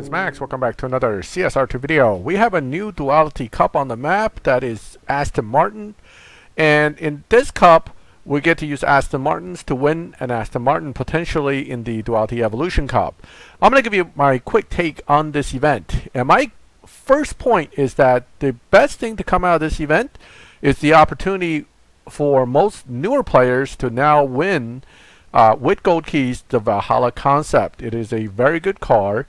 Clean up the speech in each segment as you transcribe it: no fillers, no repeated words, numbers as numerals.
it's Max. Welcome back to another CSR2 video. We have a new Duality Cup on the map that is Aston Martin. And in this cup, we get to use Aston Martins to win an Aston Martin potentially in the Duality Evolution Cup. I'm going to give you my quick take on this event. And my first point is that the best thing to come out of this event is the opportunity for most newer players to now win with gold keys the Valhalla Concept. It is a very good car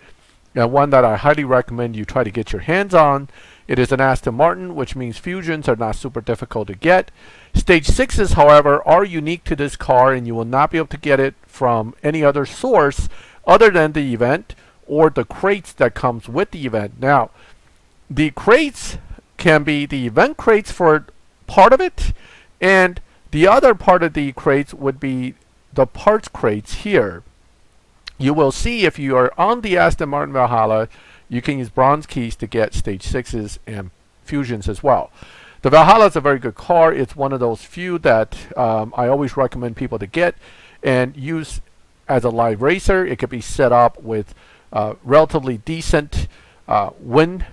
and one that I highly recommend you try to get your hands on. It is an Aston Martin, which means fusions are not super difficult to get. Stage 6s, however, are unique to this car, and you will not be able to get it from any other source other than the event or the crates that comes with the event. Now, the crates can be the event crates for part of it, and the other part of the crates would be the parts crates here. You will see if you are on the Aston Martin Valhalla, you can use bronze keys to get stage 6s and fusions as well. The Valhalla is a very good car. It's one of those few that I always recommend people to get and use as a live racer. It could be set up with relatively decent win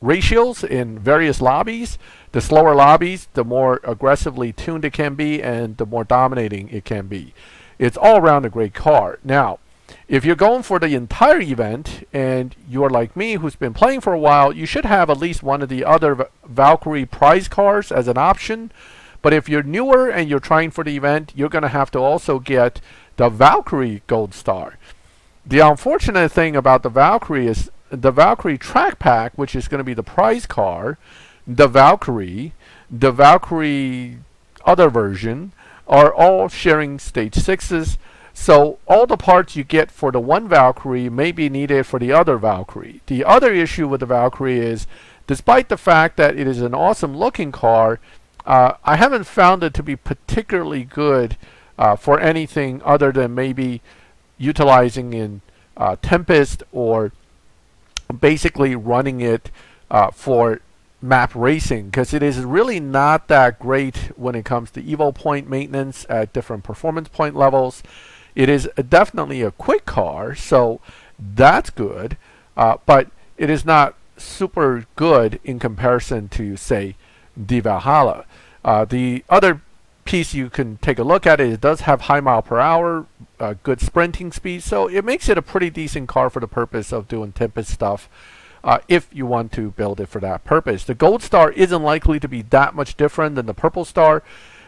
ratios in various lobbies. The slower lobbies, the more aggressively tuned it can be and the more dominating it can be. It's all around a great car. Now, if you're going for the entire event and you're like me who's been playing for a while, you should have at least one of the other Valkyrie prize cars as an option. But if you're newer and you're trying for the event, you're going to have to also get the Valkyrie Gold Star. The unfortunate thing about the Valkyrie is the Valkyrie Track Pack, which is going to be the prize car, the Valkyrie other version, are all sharing stage 6s. So all the parts you get for the one Valkyrie may be needed for the other Valkyrie. The other issue with the Valkyrie is, despite the fact that it is an awesome looking car, I haven't found it to be particularly good for anything other than maybe utilizing in Tempest or basically running it for map racing, because it is really not that great when it comes to evo point maintenance at different performance point levels. It is definitely a quick car, so that's good, but it is not super good in comparison to, say, the Valhalla. The other piece you can take a look at is it does have high mile per hour, good sprinting speed, so it makes it a pretty decent car for the purpose of doing Tempest stuff. If you want to build it for that purpose. The Gold Star isn't likely to be that much different than the Purple Star.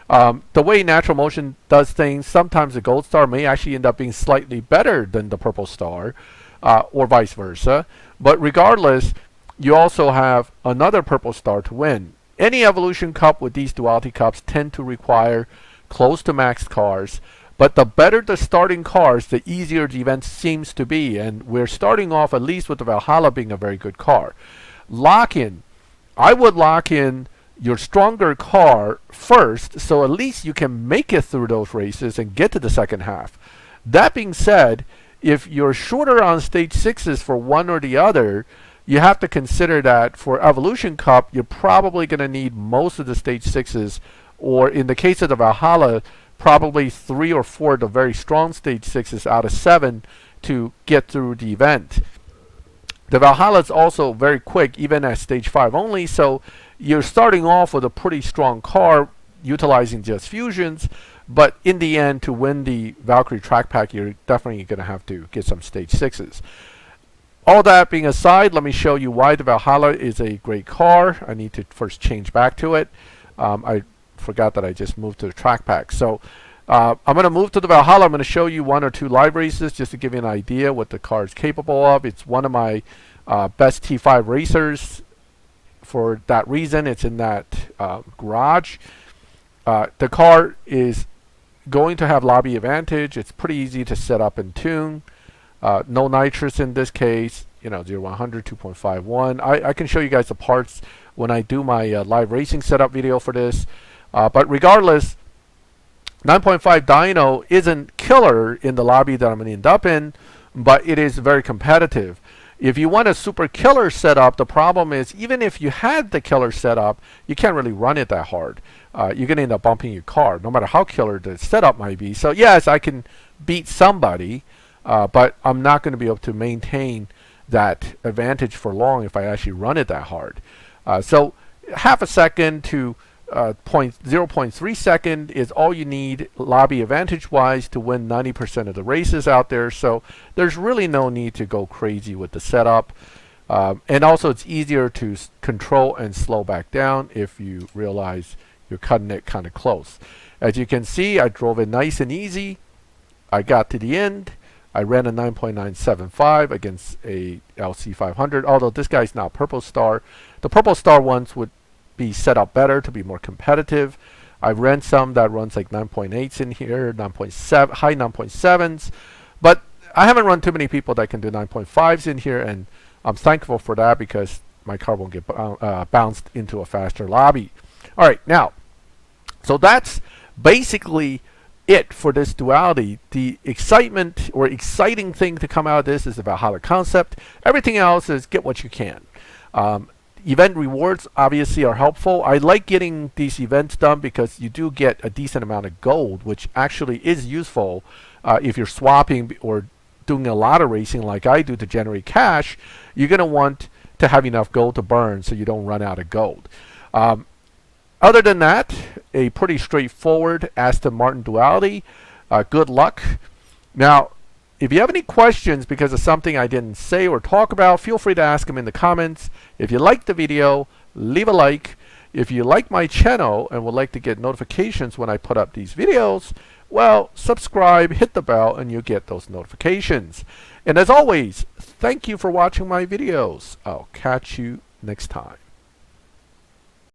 The way Natural Motion does things, sometimes the Gold Star may actually end up being slightly better than the Purple Star, or vice versa. But regardless, you also have another Purple Star to win. Any Evolution Cup with these Duality Cups tend to require close to max cars. But the better the starting cars, the easier the event seems to be. And we're starting off at least with the Valhalla being a very good car. Lock-in. I would lock in your stronger car first, so at least you can make it through those races and get to the second half. That being said, if you're shorter on stage 6s for one or the other, you have to consider that for Evolution Cup, you're probably going to need most of the stage 6s, or in the case of the Valhalla, probably 3 or 4 of the very strong stage 6s out of 7 to get through the event. The Valhalla is also very quick, even at stage 5 only, so you're starting off with a pretty strong car utilizing just fusions, but in the end, to win the Valkyrie Track Pack, you're definitely going to have to get some stage 6s. All that being aside, let me show you why the Valhalla is a great car. I need to first change back to it. I forgot that I just moved to the track pack. So I'm going to move to the Valhalla. I'm going to show you 1 or 2 live races just to give you an idea what the car is capable of. It's one of my best T5 racers. For that reason, it's in that garage. The car is going to have lobby advantage. It's pretty easy to set up and tune. No nitrous in this case, 0-100, 2.51. I can show you guys the parts when I do my live racing setup video for this. But regardless, 9.5 dyno isn't killer in the lobby that I'm going to end up in, but it is very competitive. If you want a super killer setup, the problem is even if you had the killer setup, you can't really run it that hard. You're going to end up bumping your car, no matter how killer the setup might be. So yes, I can beat somebody, but I'm not going to be able to maintain that advantage for long if I actually run it that hard. So half a second to 0.3 second is all you need lobby advantage wise to win 90% of the races out there. So there's really no need to go crazy with the setup. And also it's easier to control and slow back down if you realize you're cutting it kind of close. As you can see, I drove it nice and easy. I got to the end. I ran a 9.975 against a LC500, although this guy's not Purple Star. The Purple Star ones would be set up better to be more competitive. I've ran some that runs like 9.8s in here, 9.7, high 9.7s, but I haven't run too many people that can do 9.5s in here, and I'm thankful for that because my car won't get bounced into a faster lobby. All right, now, so that's basically it for this duality. The excitement or exciting thing to come out of this is the Valhalla Concept. Everything else is get what you can. Event rewards obviously are helpful. I like getting these events done because you do get a decent amount of gold, which actually is useful if you're swapping or doing a lot of racing like I do to generate cash. You're going to want to have enough gold to burn so you don't run out of gold. Other than that, a pretty straightforward Aston Martin Duality. Good luck. Now, if you have any questions because of something I didn't say or talk about, feel free to ask them in the comments. If you liked the video, leave a like. If you like my channel and would like to get notifications when I put up these videos, well, subscribe, hit the bell, and you'll get those notifications. And as always, thank you for watching my videos. I'll catch you next time.